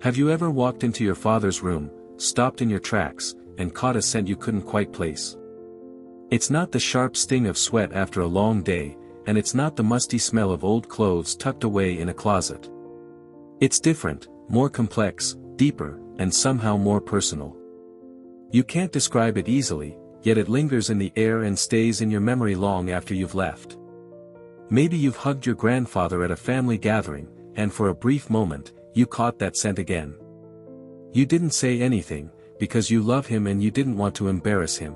Have you ever walked into your father's room, stopped in your tracks, and caught a scent you couldn't quite place? It's not the sharp sting of sweat after a long day, and it's not the musty smell of old clothes tucked away in a closet. It's different, more complex, deeper, and somehow more personal. You can't describe it easily, yet it lingers in the air and stays in your memory long after you've left. Maybe you've hugged your grandfather at a family gathering, and for a brief moment, you caught that scent again. You didn't say anything, because you love him and you didn't want to embarrass him.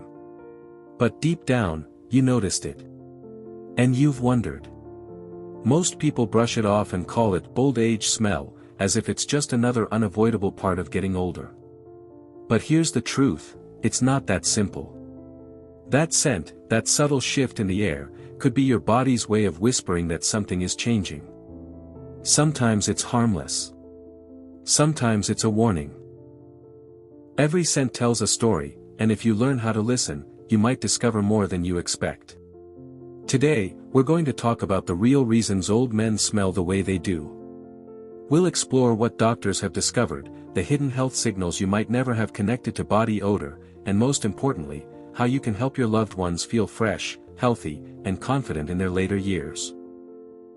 But deep down, you noticed it. And you've wondered. Most people brush it off and call it old age smell, as if it's just another unavoidable part of getting older. But here's the truth, it's not that simple. That scent, that subtle shift in the air, could be your body's way of whispering that something is changing. Sometimes it's harmless. Sometimes it's a warning. Every scent tells a story, and if you learn how to listen, you might discover more than you expect. Today, we're going to talk about the real reasons old men smell the way they do. We'll explore what doctors have discovered, the hidden health signals you might never have connected to body odor, and most importantly, how you can help your loved ones feel fresh, healthy, and confident in their later years.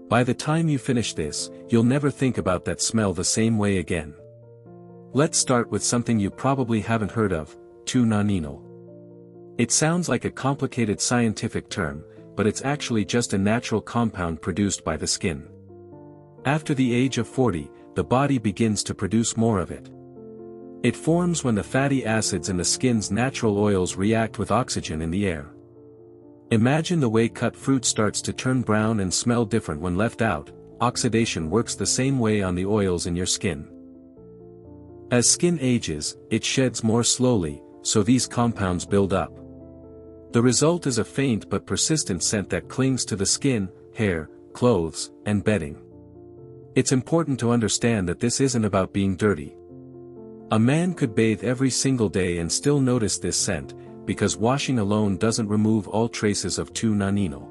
By the time you finish this, you'll never think about that smell the same way again. Let's start with something you probably haven't heard of, 2-nonenal. It sounds like a complicated scientific term, but it's actually just a natural compound produced by the skin. After the age of 40, the body begins to produce more of it. It forms when the fatty acids in the skin's natural oils react with oxygen in the air. Imagine the way cut fruit starts to turn brown and smell different when left out. Oxidation works the same way on the oils in your skin. As skin ages, it sheds more slowly, so these compounds build up. The result is a faint but persistent scent that clings to the skin, hair, clothes, and bedding. It's important to understand that this isn't about being dirty. A man could bathe every single day and still notice this scent, because washing alone doesn't remove all traces of 2-nonenal.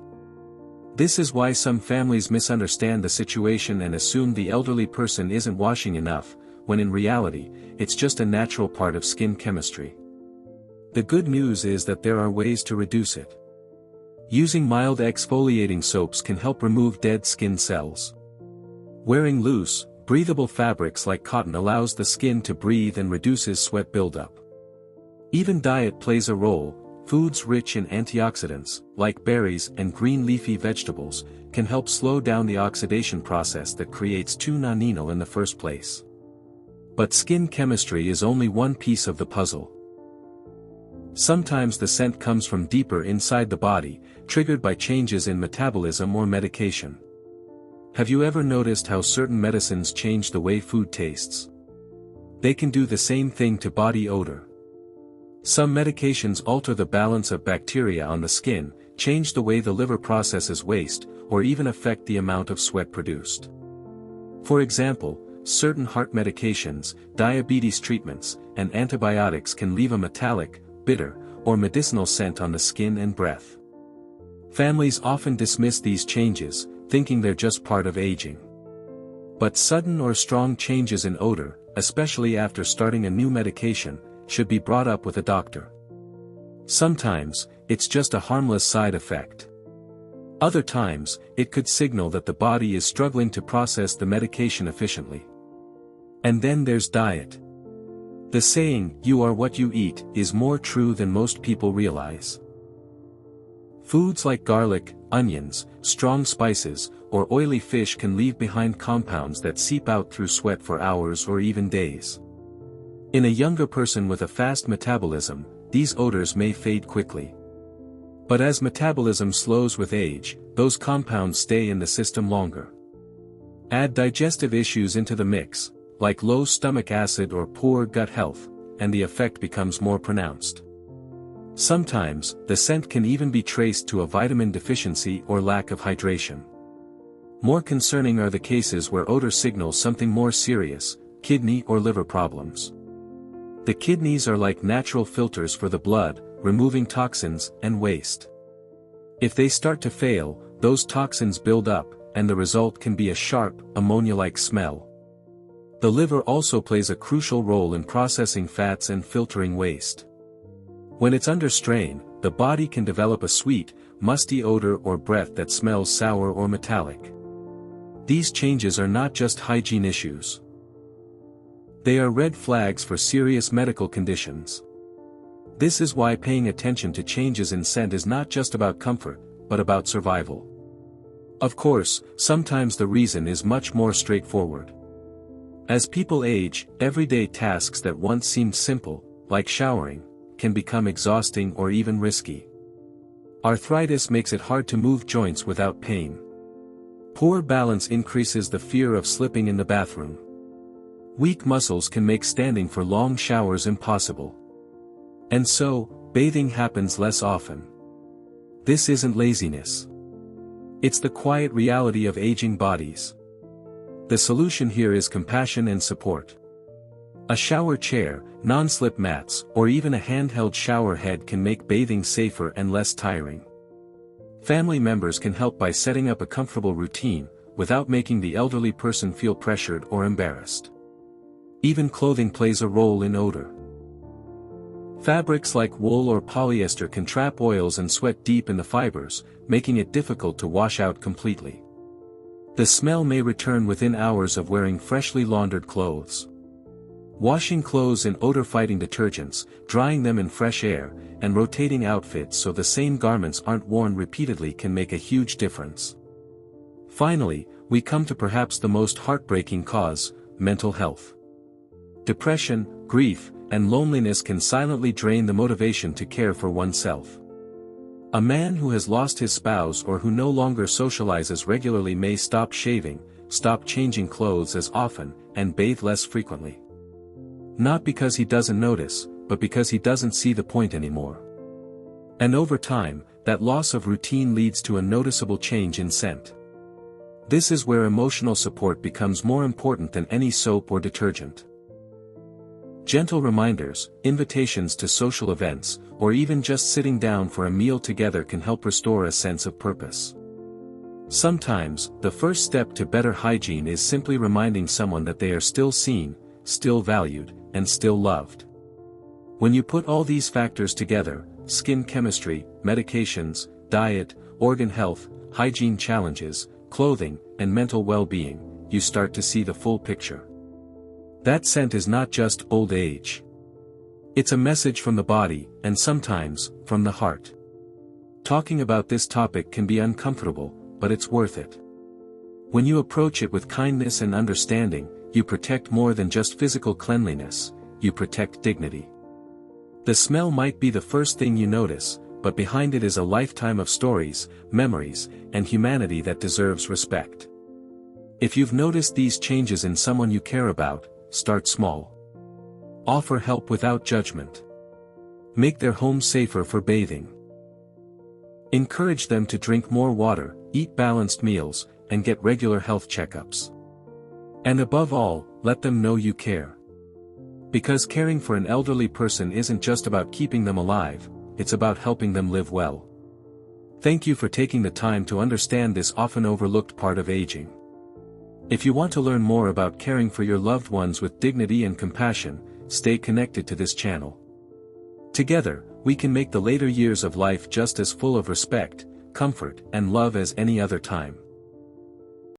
This is why some families misunderstand the situation and assume the elderly person isn't washing enough, when in reality, it's just a natural part of skin chemistry. The good news is that there are ways to reduce it. Using mild exfoliating soaps can help remove dead skin cells. Wearing loose, breathable fabrics like cotton allows the skin to breathe and reduces sweat buildup. Even diet plays a role. Foods rich in antioxidants, like berries and green leafy vegetables, can help slow down the oxidation process that creates 2-nonenal in the first place. But skin chemistry is only one piece of the puzzle. Sometimes the scent comes from deeper inside the body, triggered by changes in metabolism or medication. Have you ever noticed how certain medicines change the way food tastes? They can do the same thing to body odor. Some medications alter the balance of bacteria on the skin, change the way the liver processes waste, or even affect the amount of sweat produced. For example, certain heart medications, diabetes treatments, and antibiotics can leave a metallic, bitter, or medicinal scent on the skin and breath. Families often dismiss these changes, thinking they're just part of aging. But sudden or strong changes in odor, especially after starting a new medication, should be brought up with a doctor. Sometimes, it's just a harmless side effect. Other times, it could signal that the body is struggling to process the medication efficiently. And then there's diet. The saying, "You are what you eat," is more true than most people realize. Foods like garlic, onions, strong spices, or oily fish can leave behind compounds that seep out through sweat for hours or even days. In a younger person with a fast metabolism, these odors may fade quickly. But as metabolism slows with age, those compounds stay in the system longer. Add digestive issues into the mix, like low stomach acid or poor gut health, and the effect becomes more pronounced. Sometimes, the scent can even be traced to a vitamin deficiency or lack of hydration. More concerning are the cases where odor signals something more serious, kidney or liver problems. The kidneys are like natural filters for the blood, removing toxins and waste. If they start to fail, those toxins build up, and the result can be a sharp, ammonia-like smell. The liver also plays a crucial role in processing fats and filtering waste. When it's under strain, the body can develop a sweet, musty odor or breath that smells sour or metallic. These changes are not just hygiene issues. They are red flags for serious medical conditions. This is why paying attention to changes in scent is not just about comfort, but about survival. Of course, sometimes the reason is much more straightforward. As people age, everyday tasks that once seemed simple, like showering, can become exhausting or even risky. Arthritis makes it hard to move joints without pain. Poor balance increases the fear of slipping in the bathroom. Weak muscles can make standing for long showers impossible. And so, bathing happens less often. This isn't laziness. It's the quiet reality of aging bodies. The solution here is compassion and support. A shower chair, non-slip mats, or even a handheld shower head can make bathing safer and less tiring. Family members can help by setting up a comfortable routine, without making the elderly person feel pressured or embarrassed. Even clothing plays a role in odor. Fabrics like wool or polyester can trap oils and sweat deep in the fibers, making it difficult to wash out completely. The smell may return within hours of wearing freshly laundered clothes. Washing clothes in odor-fighting detergents, drying them in fresh air, and rotating outfits so the same garments aren't worn repeatedly can make a huge difference. Finally, we come to perhaps the most heartbreaking cause: mental health. Depression, grief, and loneliness can silently drain the motivation to care for oneself. A man who has lost his spouse or who no longer socializes regularly may stop shaving, stop changing clothes as often, and bathe less frequently. Not because he doesn't notice, but because he doesn't see the point anymore. And over time, that loss of routine leads to a noticeable change in scent. This is where emotional support becomes more important than any soap or detergent. Gentle reminders, invitations to social events, or even just sitting down for a meal together can help restore a sense of purpose. Sometimes, the first step to better hygiene is simply reminding someone that they are still seen, still valued, and still loved. When you put all these factors together, skin chemistry, medications, diet, organ health, hygiene challenges, clothing, and mental well-being, you start to see the full picture. That scent is not just old age. It's a message from the body, and sometimes, from the heart. Talking about this topic can be uncomfortable, but it's worth it. When you approach it with kindness and understanding, you protect more than just physical cleanliness, you protect dignity. The smell might be the first thing you notice, but behind it is a lifetime of stories, memories, and humanity that deserves respect. If you've noticed these changes in someone you care about, start small. Offer help without judgment. Make their home safer for bathing. Encourage them to drink more water, eat balanced meals, and get regular health checkups. And above all, let them know you care. Because caring for an elderly person isn't just about keeping them alive, it's about helping them live well. Thank you for taking the time to understand this often overlooked part of aging. If you want to learn more about caring for your loved ones with dignity and compassion, stay connected to this channel. Together, we can make the later years of life just as full of respect, comfort, and love as any other time.